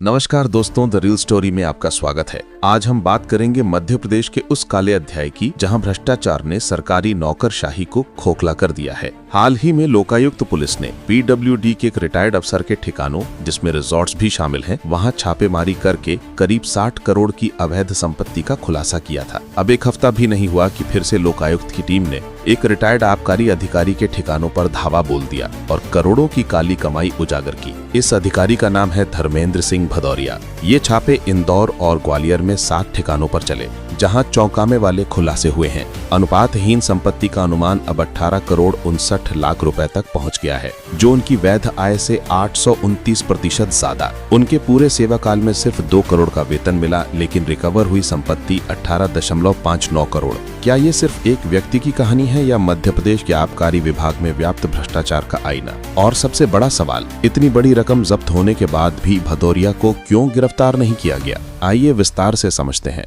नमस्कार दोस्तों, the real story में आपका स्वागत है। आज हम बात करेंगे मध्य प्रदेश के उस काले अध्याय की जहां भ्रष्टाचार ने सरकारी नौकरशाही को खोखला कर दिया है। हाल ही में लोकायुक्त पुलिस ने पीडब्ल्यूडी के एक रिटायर्ड अफसर के ठिकानों, जिसमें रिजॉर्ट्स भी शामिल हैं, वहां छापेमारी करके करीब 60 करोड़ की अवैध संपत्ति का खुलासा किया था। अब एक हफ्ता भी नहीं हुआ कि फिर से लोकायुक्त की टीम ने एक रिटायर्ड आबकारी अधिकारी के ठिकानों पर धावा बोल दिया और करोड़ों की काली कमाई उजागर की। इस अधिकारी का नाम है धर्मेंद्र सिंह भदौरिया। ये छापे इंदौर और ग्वालियर में 7 ठिकानों पर चले, जहां चौंकाने वाले खुलासे हुए हैं। अनुपातहीन संपत्ति का अनुमान अब 18 करोड़ 59 लाख रुपए तक पहुंच गया है, जो उनकी वैध आय से 829% ज्यादा। उनके पूरे सेवा काल में सिर्फ 2 करोड़ का वेतन मिला, लेकिन रिकवर हुई संपत्ति 18.59 करोड़। क्या ये सिर्फ एक व्यक्ति की कहानी है या मध्य प्रदेश के आबकारी विभाग में व्याप्त भ्रष्टाचार का आईना? और सबसे बड़ा सवाल, इतनी बड़ी रकम जब्त होने के बाद भी भदौरिया को क्यों गिरफ्तार नहीं किया गया? आइए विस्तार से समझते हैं।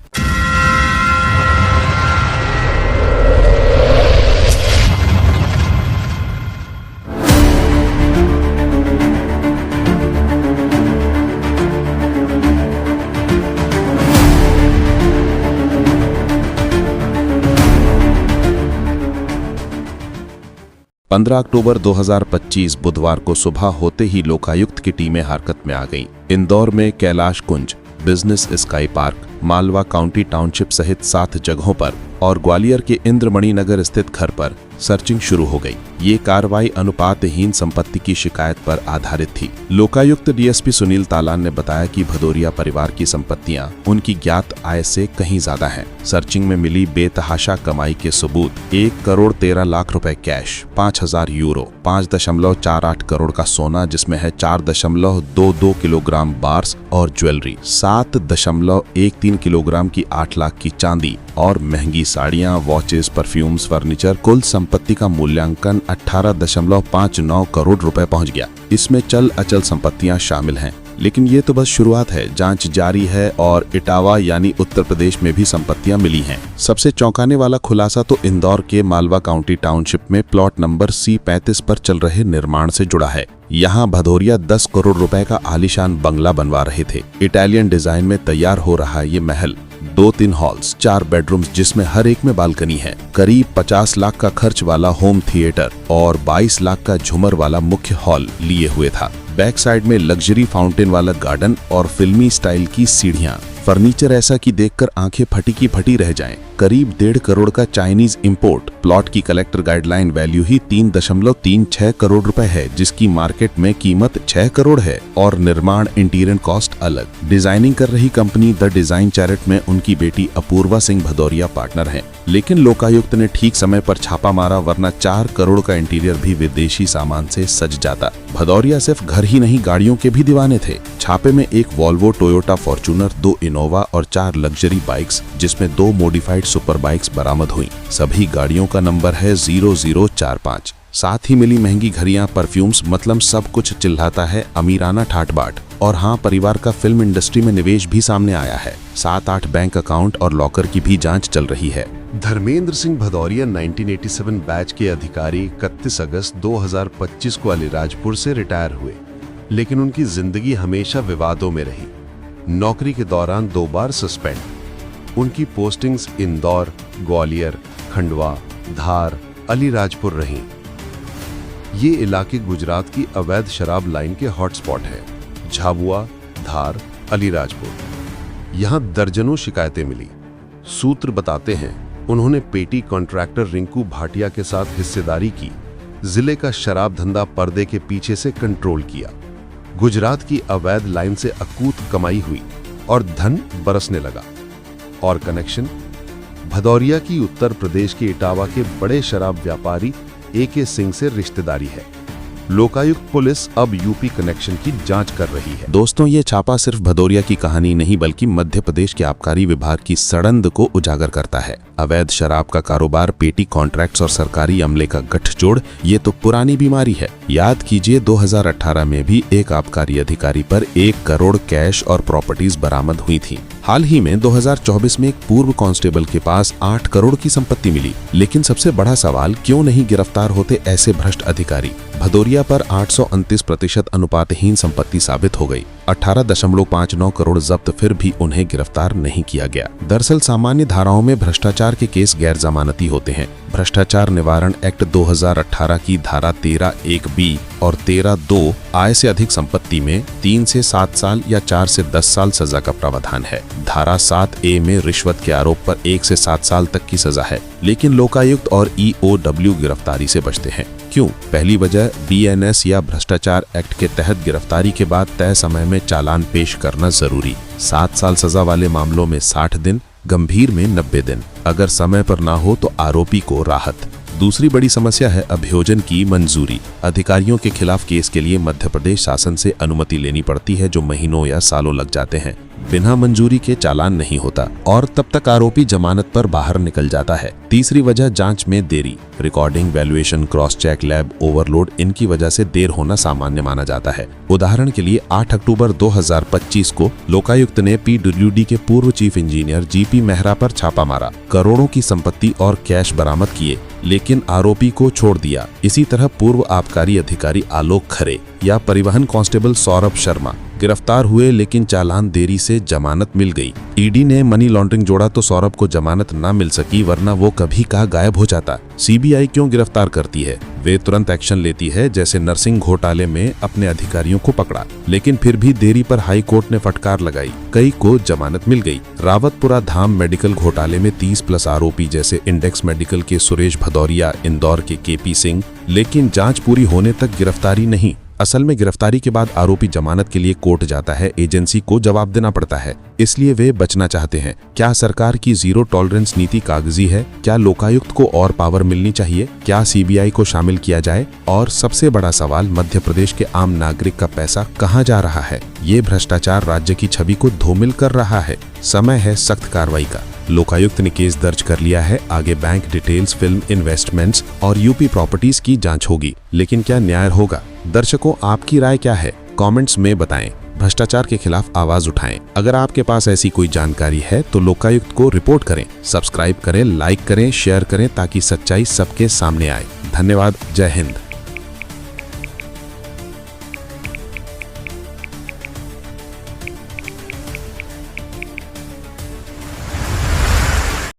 अक्टूबर 2025 बुधवार को सुबह होते ही लोकायुक्त की टीमें हरकत में आ गईं। इंदौर में Kailash Kunj, business sky park, Malwa county township सहित 7 जगहों पर और ग्वालियर के इंद्रमणि नगर स्थित घर पर सर्चिंग शुरू हो गई। ये कार्रवाई अनुपातहीन संपत्ति की शिकायत पर आधारित थी। लोकायुक्त डीएसपी सुनील तालान ने बताया कि भदौरिया परिवार की संपत्तियां उनकी ज्ञात आय से कहीं ज्यादा हैं। सर्चिंग में मिली बेतहाशा कमाई के सबूत 1 करोड़ 13 लाख रुपए कैश, 5000 यूरो, 5.48 करोड़ का सोना जिसमें है 4.22 किलोग्राम बार्स और ज्वेलरी, 7.13 किलोग्राम की 8 लाख की चांदी और महंगी साड़ियां, वॉचेस, परफ्यूम्स, फर्नीचर। कुल संपत्ति का मूल्यांकन 18.59 करोड़ रुपए पहुंच गया। इसमें चल अचल संपत्तियां शामिल हैं। लेकिन ये तो बस शुरुआत है, जांच जारी है और इटावा यानी उत्तर प्रदेश में भी संपत्तियां मिली हैं। सबसे चौंकाने वाला खुलासा तो इंदौर के मालवा काउंटी टाउनशिप में प्लॉट नंबर C35 पर चल रहे निर्माण से जुड़ा है। यहाँ भदौरिया 10 करोड़ रुपए का आलीशान बंगला बनवा रहे थे। इटालियन डिजाइन में तैयार हो रहा ये महल 2-3 हॉल्स, 4 बेडरूम्स जिसमें हर एक में बालकनी है, करीब 50 लाख का खर्च वाला होम थिएटर और 22 लाख का झूमर वाला मुख्य हॉल लिए हुए था। बैक साइड में लग्जरी फाउंटेन वाला गार्डन और फिल्मी स्टाइल की सीढ़ियां। फर्नीचर ऐसा कि देखकर आंखें फटी की फटी रह जाएं। करीब 1.5 करोड़ का चाइनीज इंपोर्ट। प्लॉट की कलेक्टर गाइडलाइन वैल्यू ही 3.36 करोड़ रुपए है, जिसकी मार्केट में कीमत 6 करोड़ है और निर्माण इंटीरियर कॉस्ट अलग। डिजाइनिंग कर रही कंपनी द डिजाइन चैरिट में उनकी बेटी अपूर्वा सिंह भदौरिया पार्टनर है। लेकिन लोकायुक्त ने ठीक समय पर छापा मारा, वरना 4 करोड़ का इंटीरियर भी विदेशी सामान से सज जाता। भदौरिया सिर्फ घर ही नहीं, गाड़ियों के भी दीवाने थे। छापे में एक वॉल्वो टोयोटा फॉर्च्यूनर, 2 इनोवा और 4 लग्जरी बाइक्स, जिसमें 2 मॉडिफाइड सुपर बाइक्स बरामद हुई। सभी गाड़ियों का नंबर है 0045। साथ ही मिली महंगी घड़ियां, परफ्यूम्स, मतलब सब कुछ चिल्लाता है अमीराना ठाट बाट। और हाँ, परिवार का फिल्म इंडस्ट्री में निवेश भी सामने आया है। 7-8 बैंक अकाउंट और लॉकर की भी जांच चल रही है। धर्मेंद्र सिंह भदौरिया 1987 बैच के अधिकारी 31 अगस्त 2025 को अलीराजपुर से रिटायर हुए, लेकिन उनकी जिंदगी हमेशा विवादों में रही। नौकरी के दौरान 2 बार सस्पेंड। उनकी पोस्टिंग्स इंदौर, ग्वालियर, खंडवा, धार, अलीराजपुर रहीं। ये इलाके गुजरात की अवैध शराब लाइन के हॉटस्पॉट है। झाबुआ, धार, अलीराजपुर, यहां दर्जनों शिकायतें मिली। सूत्र बताते हैं उन्होंने पेटी कॉन्ट्रैक्टर रिंकू भाटिया के साथ हिस्सेदारी की। जिले का शराब धंधा पर्दे के पीछे से कंट्रोल किया। गुजरात की अवैध लाइन से अकूत कमाई हुई और धन बरसने लगा। और कनेक्शन, भदौरिया की उत्तर प्रदेश के इटावा के बड़े शराब व्यापारी AK सिंह से रिश्तेदारी है। लोकायुक्त पुलिस अब यूपी कनेक्शन की जांच कर रही है। दोस्तों, ये छापा सिर्फ भदौरिया की कहानी नहीं, बल्कि मध्य प्रदेश के आबकारी विभाग की सड़ंद को उजागर करता है। अवैध शराब का कारोबार, पेटी कॉन्ट्रैक्ट्स और सरकारी अमले का गठजोड़, ये तो पुरानी बीमारी है। याद कीजिए, 2018 में भी एक आबकारी अधिकारी पर 1 करोड़ कैश और प्रॉपर्टीज बरामद हुई थी। हाल ही में 2024 में एक पूर्व कांस्टेबल के पास 8 करोड़ की संपत्ति मिली। लेकिन सबसे बड़ा सवाल, क्यों नहीं गिरफ्तार होते ऐसे भ्रष्ट अधिकारी? भदौरिया पर 829% अनुपातहीन संपत्ति साबित हो गई। 18.59 करोड़ जब्त, फिर भी उन्हें गिरफ्तार नहीं किया गया। दरअसल सामान्य धाराओं में भ्रष्टाचार के केस गैर जमानती होते हैं। भ्रष्टाचार निवारण एक्ट 2018 की धारा 13(1)(b) और 13(2) आय से अधिक संपत्ति में 3 से 7 साल या 4 से 10 साल सजा का प्रावधान है। धारा 7(a) में रिश्वत के आरोप पर 1 से 7 साल तक की सजा है, लेकिन लोकायुक्त और EOW गिरफ्तारी से बचते हैं। क्यों? पहली वजह, BNS या भ्रष्टाचार एक्ट के तहत गिरफ्तारी के बाद तय समय में चालान पेश करना जरूरी। 7 साल सजा वाले मामलों में 60 दिन, गंभीर में 90 दिन। अगर समय पर ना हो तो आरोपी को राहत। दूसरी बड़ी समस्या है अभियोजन की मंजूरी। अधिकारियों के खिलाफ केस के लिए मध्य प्रदेश शासन से अनुमति लेनी पड़ती है, जो महीनों या सालों लग जाते हैं। बिना मंजूरी के चालान नहीं होता और तब तक आरोपी जमानत पर बाहर निकल जाता है। तीसरी वजह, जांच में देरी। Recording, valuation, cross check, lab overload, इनकी वजह से देर होना सामान्य माना जाता है। उदाहरण के लिए 8 अक्टूबर 2025 को लोकायुक्त ने PWD के पूर्व चीफ इंजीनियर GP मेहरा पर छापा मारा। करोड़ों की संपत्ति और कैश बरामद किए, लेकिन आरोपी को छोड़ दिया। इसी तरह पूर्व आबकारी अधिकारी आलोक खरे या परिवहन कांस्टेबल सौरभ शर्मा गिरफ्तार हुए, लेकिन चालान देरी से जमानत मिल गई। ईडी ने मनी लॉन्ड्रिंग जोड़ा तो सौरभ को जमानत ना मिल सकी, वरना वो कभी का गायब हो जाता। CBI क्यों गिरफ्तार करती है? वे तुरंत एक्शन लेती है, जैसे नर्सिंग घोटाले में अपने अधिकारियों को पकड़ा, लेकिन फिर भी देरी पर हाई कोर्ट ने फटकार लगाई। कई को जमानत मिल गई। रावतपुरा धाम मेडिकल घोटाले में 30+ आरोपी, जैसे इंडेक्स मेडिकल के सुरेश भदौरिया, इंदौर के KP सिंह, लेकिन जांच पूरी होने तक गिरफ्तारी नहीं। असल में गिरफ्तारी के बाद आरोपी जमानत के लिए कोर्ट जाता है, एजेंसी को जवाब देना पड़ता है, इसलिए वे बचना चाहते हैं। क्या सरकार की जीरो टॉलरेंस नीति कागजी है? क्या लोकायुक्त को और पावर मिलनी चाहिए? क्या CBI को शामिल किया जाए? और सबसे बड़ा सवाल, मध्य प्रदेश के आम नागरिक का पैसा कहां जा रहा है? ये भ्रष्टाचार राज्य की छवि को धूमिल कर रहा है। समय है सख्त कार्रवाई का। लोकायुक्त ने केस दर्ज कर लिया है। आगे बैंक डिटेल्स, फिल्म इन्वेस्टमेंट्स और UP प्रॉपर्टीज की जांच होगी, लेकिन क्या न्याय होगा? दर्शकों, आपकी राय क्या है? कमेंट्स में बताएं। भ्रष्टाचार के खिलाफ आवाज उठाएं। अगर आपके पास ऐसी कोई जानकारी है तो लोकायुक्त को रिपोर्ट करें। सब्सक्राइब करें, लाइक करें, शेयर करें, ताकि सच्चाई सबके सामने आए। धन्यवाद। जय हिंद।